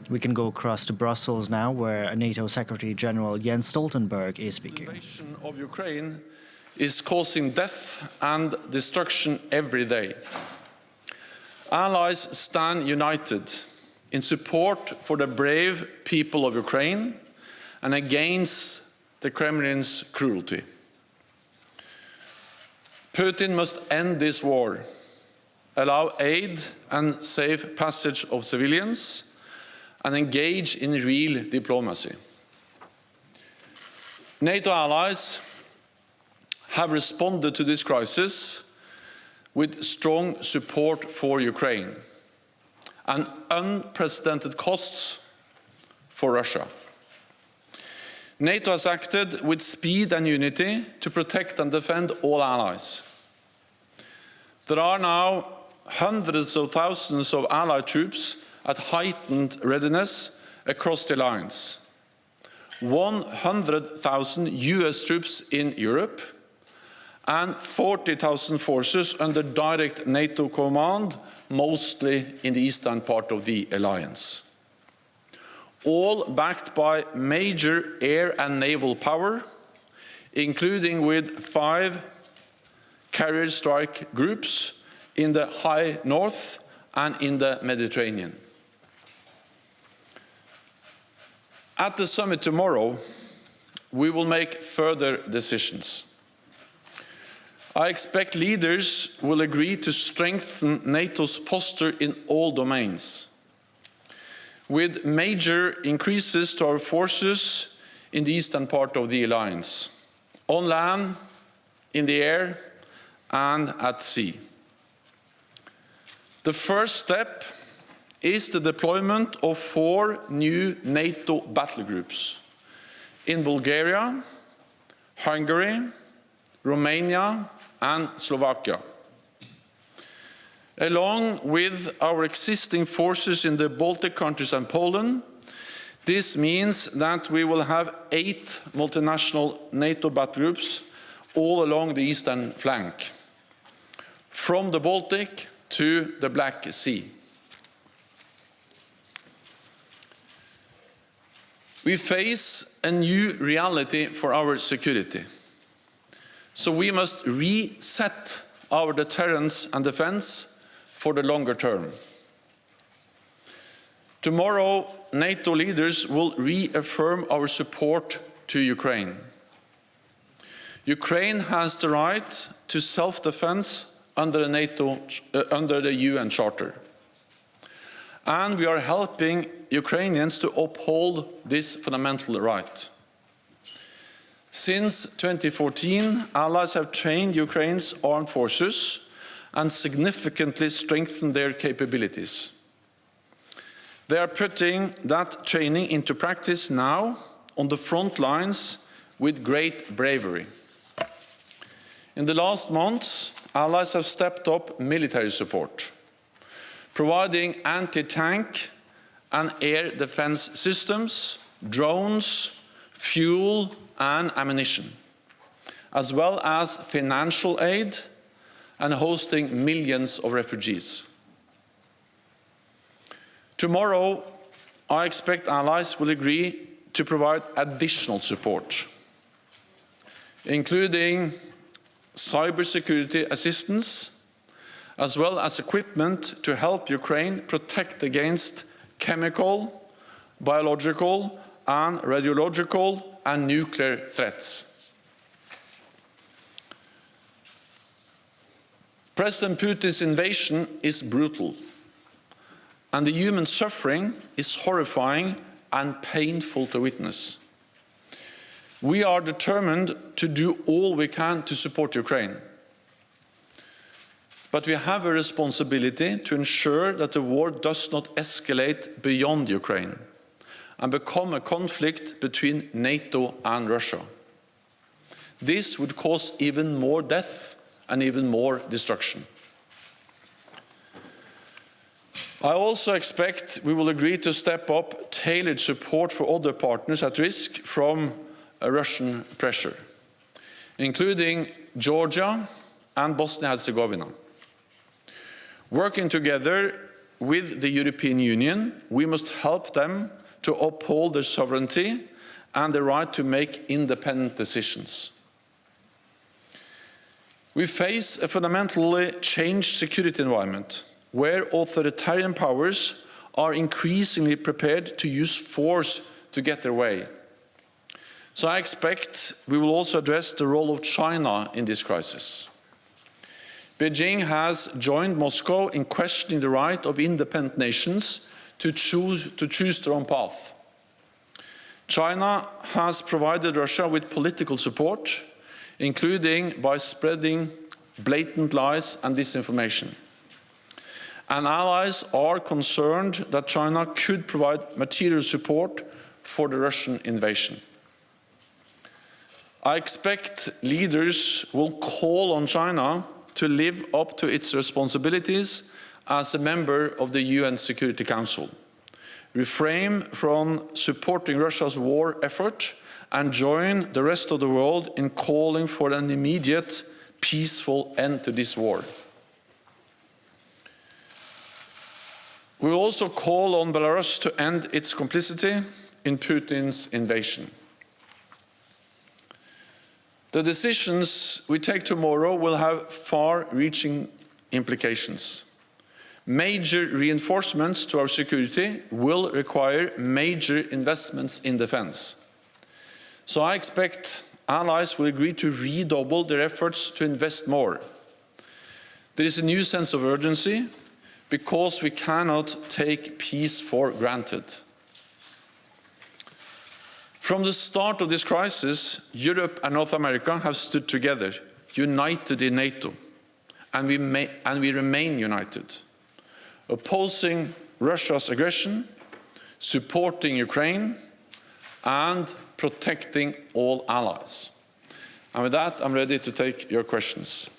We can go across to Brussels now, where NATO Secretary General Jens Stoltenberg is speaking. The invasion of Ukraine is causing death and destruction every day. Allies stand united in support for the brave people of Ukraine and against the Kremlin's cruelty. Putin must end this war, allow aid and safe passage of civilians, and engage in real diplomacy. NATO allies have responded to this crisis with strong support for Ukraine and unprecedented costs for Russia. NATO has acted with speed and unity to protect and defend all allies. There are now hundreds of thousands of allied troops at heightened readiness across the alliance. 100,000 US troops in Europe and 40,000 forces under direct NATO command, mostly in the eastern part of the alliance. All backed by major air and naval power, including with 5 carrier strike groups in the high north and in the Mediterranean. At the summit tomorrow, we will make further decisions. I expect leaders will agree to strengthen NATO's posture in all domains, with major increases to our forces in the eastern part of the alliance, on land, in the air, and at sea. The first step is the deployment of 4 new NATO battle groups in Bulgaria, Hungary, Romania, and Slovakia. Along with our existing forces in the Baltic countries and Poland, this means that we will have 8 multinational NATO battle groups all along the eastern flank, from the Baltic to the Black Sea. We face a new reality for our security, so we must reset our deterrence and defense for the longer term. Tomorrow, NATO leaders will reaffirm our support to Ukraine. Ukraine has the right to self-defense under the UN Charter. And we are helping Ukrainians to uphold this fundamental right. Since 2014, allies have trained Ukraine's armed forces and significantly strengthened their capabilities. They are putting that training into practice now on the front lines with great bravery. In the last months, allies have stepped up military support, providing anti-tank and air defense systems, drones, fuel and ammunition, as well as financial aid and hosting millions of refugees. Tomorrow, I expect allies will agree to provide additional support, including cybersecurity assistance, as well as equipment to help Ukraine protect against chemical, biological, and radiological and nuclear threats. President Putin's invasion is brutal, and the human suffering is horrifying and painful to witness. We are determined to do all we can to support Ukraine. But we have a responsibility to ensure that the war does not escalate beyond Ukraine and become a conflict between NATO and Russia. This would cause even more death and even more destruction. I also expect we will agree to step up tailored support for other partners at risk from Russian pressure, including Georgia and Bosnia-Herzegovina. Working together, with the European Union, we must help them to uphold their sovereignty and the right to make independent decisions. We face a fundamentally changed security environment where authoritarian powers are increasingly prepared to use force to get their way. So I expect we will also address the role of China in this crisis. Beijing has joined Moscow in questioning the right of independent nations to choose their own path. China has provided Russia with political support, including by spreading blatant lies and disinformation. And allies are concerned that China could provide material support for the Russian invasion. I expect leaders will call on China to live up to its responsibilities as a member of the UN Security Council, refrain from supporting Russia's war effort, and join the rest of the world in calling for an immediate, peaceful end to this war. We will also call on Belarus to end its complicity in Putin's invasion. The decisions we take tomorrow will have far-reaching implications. Major reinforcements to our security will require major investments in defense. So I expect allies will agree to redouble their efforts to invest more. There is a new sense of urgency because we cannot take peace for granted. From the start of this crisis, Europe and North America have stood together, united in NATO, and we remain united, opposing Russia's aggression, supporting Ukraine, and protecting all allies. And with that, I'm ready to take your questions.